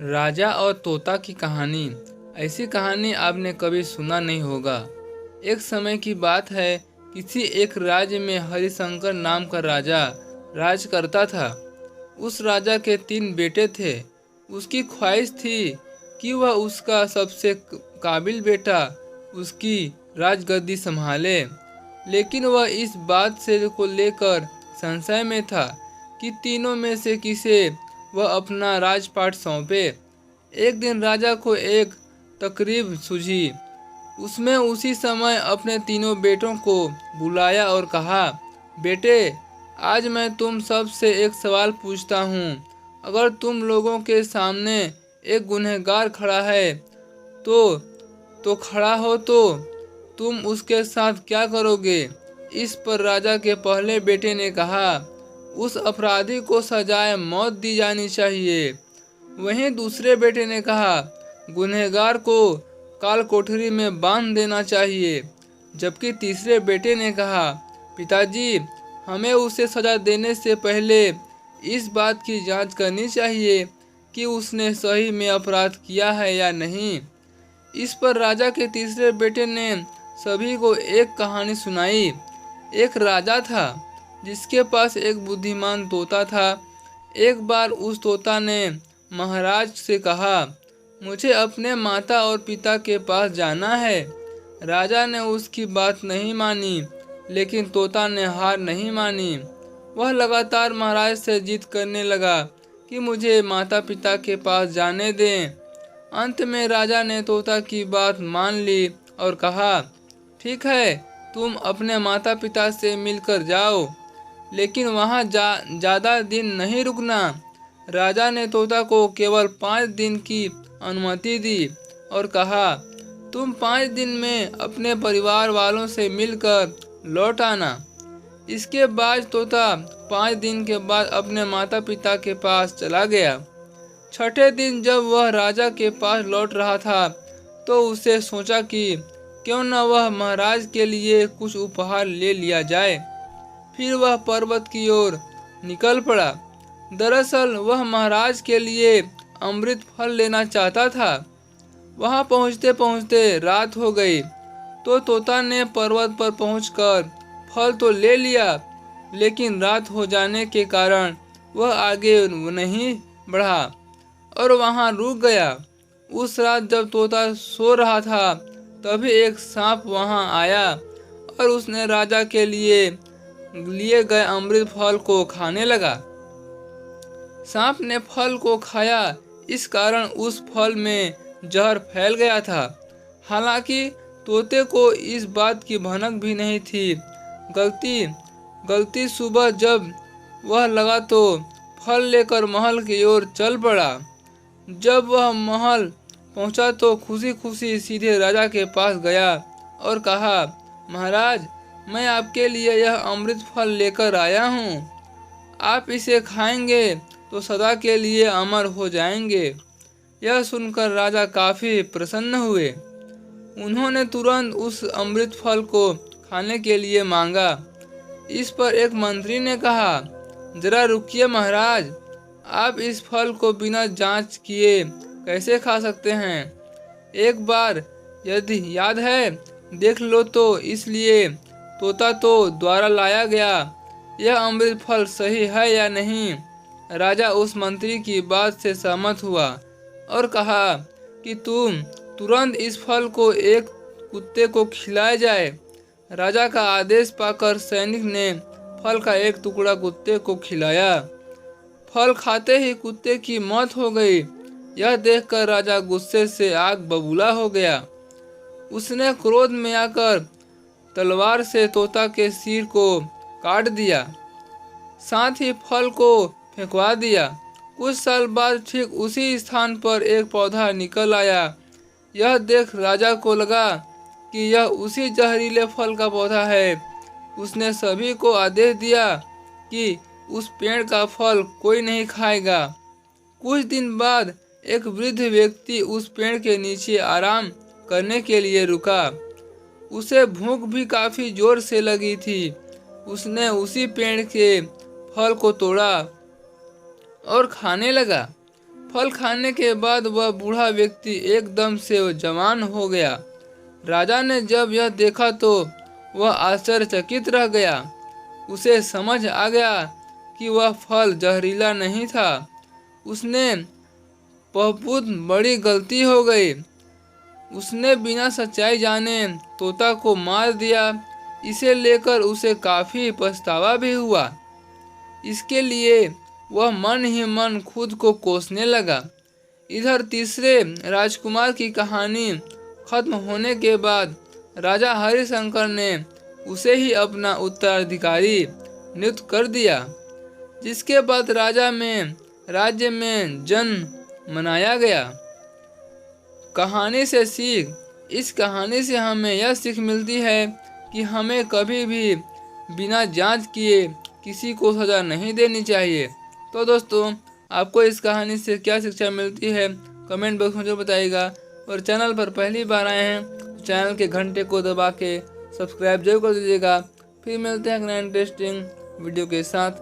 राजा और तोता की कहानी। ऐसी कहानी आपने कभी सुना नहीं होगा। एक समय की बात है, किसी एक राज्य में हरिशंकर नाम का राजा राज करता था। उस राजा के 3 बेटे थे। उसकी ख्वाहिश थी कि वह उसका सबसे काबिल बेटा उसकी राजगद्दी संभाले, लेकिन वह इस बात से को लेकर संशय में था कि तीनों में से किसे वह अपना राजपाट सौंपे। एक दिन राजा को एक तकरीब सूझी। उसमें उसी समय अपने तीनों बेटों को बुलाया और कहा, बेटे, आज मैं तुम सब से एक सवाल पूछता हूँ। अगर तुम लोगों के सामने एक गुनहगार खड़ा है तो खड़ा हो तो तुम उसके साथ क्या करोगे? इस पर राजा के पहले बेटे ने कहा, उस अपराधी को सजाए मौत दी जानी चाहिए। वहीं दूसरे बेटे ने कहा, गुनहगार को काल कोठरी में बांध देना चाहिए। जबकि तीसरे बेटे ने कहा, पिताजी, हमें उसे सजा देने से पहले इस बात की जांच करनी चाहिए कि उसने सही में अपराध किया है या नहीं। इस पर राजा के तीसरे बेटे ने सभी को एक कहानी सुनाई। एक राजा था जिसके पास एक बुद्धिमान तोता था। एक बार उस तोता ने महाराज से कहा, मुझे अपने माता और पिता के पास जाना है। राजा ने उसकी बात नहीं मानी, लेकिन तोता ने हार नहीं मानी। वह लगातार महाराज से जिद करने लगा कि मुझे माता पिता के पास जाने दें। अंत में राजा ने तोता की बात मान ली और कहा, ठीक है, तुम अपने माता पिता से मिलकर जाओ, लेकिन वहाँ ज़्यादा दिन नहीं रुकना। राजा ने तोता को केवल 5 दिन की अनुमति दी और कहा, तुम 5 दिन में अपने परिवार वालों से मिलकर लौट आना। इसके बाद तोता 5 दिन के बाद अपने माता पिता के पास चला गया। छठे दिन जब वह राजा के पास लौट रहा था तो उसे सोचा कि क्यों न वह महाराज के लिए कुछ उपहार ले लिया जाए। फिर वह पर्वत की ओर निकल पड़ा। दरअसल वह महाराज के लिए अमृत फल लेना चाहता था। वहां पहुंचते पहुंचते रात हो गई तो तोता ने पर्वत पर पहुंचकर फल तो ले लिया, लेकिन रात हो जाने के कारण वह आगे नहीं बढ़ा और वहां रुक गया। उस रात जब तोता सो रहा था तभी एक सांप वहां आया और उसने राजा के लिए गए अमृत फल को खाने लगा। सांप ने फल को खाया, इस कारण उस फल में जहर फैल गया था। हालांकि तोते को इस बात की भनक भी नहीं थी। गलती सुबह जब वह लगा तो फल लेकर महल की ओर चल पड़ा। जब वह महल पहुंचा तो खुशी खुशी सीधे राजा के पास गया और कहा, महाराज, मैं आपके लिए यह अमृत फल लेकर आया हूँ। आप इसे खाएंगे तो सदा के लिए अमर हो जाएंगे। यह सुनकर राजा काफी प्रसन्न हुए। उन्होंने तुरंत उस अमृत फल को खाने के लिए मांगा। इस पर एक मंत्री ने कहा, जरा रुकिए महाराज, आप इस फल को बिना जांच किए कैसे खा सकते हैं? एक बार यदि याद है देख लो तो। इसलिए तोता तो द्वारा लाया गया, यह अमृत फल सही है या नहीं? राजा उस मंत्री की बात से सहमत हुआ और कहा कि तुम तुरंत इस फल को एक कुत्ते को खिलाया जाए। राजा का आदेश पाकर सैनिक ने फल का एक टुकड़ा कुत्ते को खिलाया। फल खाते ही कुत्ते की मौत हो गई। यह देखकर राजा गुस्से से आग बबूला हो गया। उसने क्रोध में आकर तलवार से तोता के सिर को काट दिया, साथ ही फल को फेंकवा दिया। कुछ साल बाद ठीक उसी स्थान पर एक पौधा निकल आया। यह देख राजा को लगा कि यह उसी जहरीले फल का पौधा है। उसने सभी को आदेश दिया कि उस पेड़ का फल कोई नहीं खाएगा। कुछ दिन बाद एक वृद्ध व्यक्ति उस पेड़ के नीचे आराम करने के लिए रुका। उसे भूख भी काफी जोर से लगी थी। उसने उसी पेड़ के फल को तोड़ा और खाने लगा। फल खाने के बाद वह बूढ़ा व्यक्ति एकदम से जवान हो गया। राजा ने जब यह देखा तो वह आश्चर्यचकित रह गया। उसे समझ आ गया कि वह फल जहरीला नहीं था। उसने बहुत बड़ी गलती हो गई। उसने बिना सच्चाई जाने तोता को मार दिया। इसे लेकर उसे काफी पछतावा भी हुआ। इसके लिए वह मन ही मन खुद को कोसने लगा। इधर तीसरे राजकुमार की कहानी खत्म होने के बाद राजा हरिशंकर ने उसे ही अपना उत्तराधिकारी नियुक्त कर दिया, जिसके बाद राज्य में जन्म मनाया गया। कहानी से सीख। इस कहानी से हमें यह सीख मिलती है कि हमें कभी भी बिना जांच किए किसी को सज़ा नहीं देनी चाहिए। तो दोस्तों, आपको इस कहानी से क्या शिक्षा मिलती है कमेंट बॉक्स में जो बताइएगा। और चैनल पर पहली बार आए हैं तो चैनल के घंटे को दबा के सब्सक्राइब जरूर कर दीजिएगा। फिर मिलते हैं एक नए इंटरेस्टिंग वीडियो के साथ।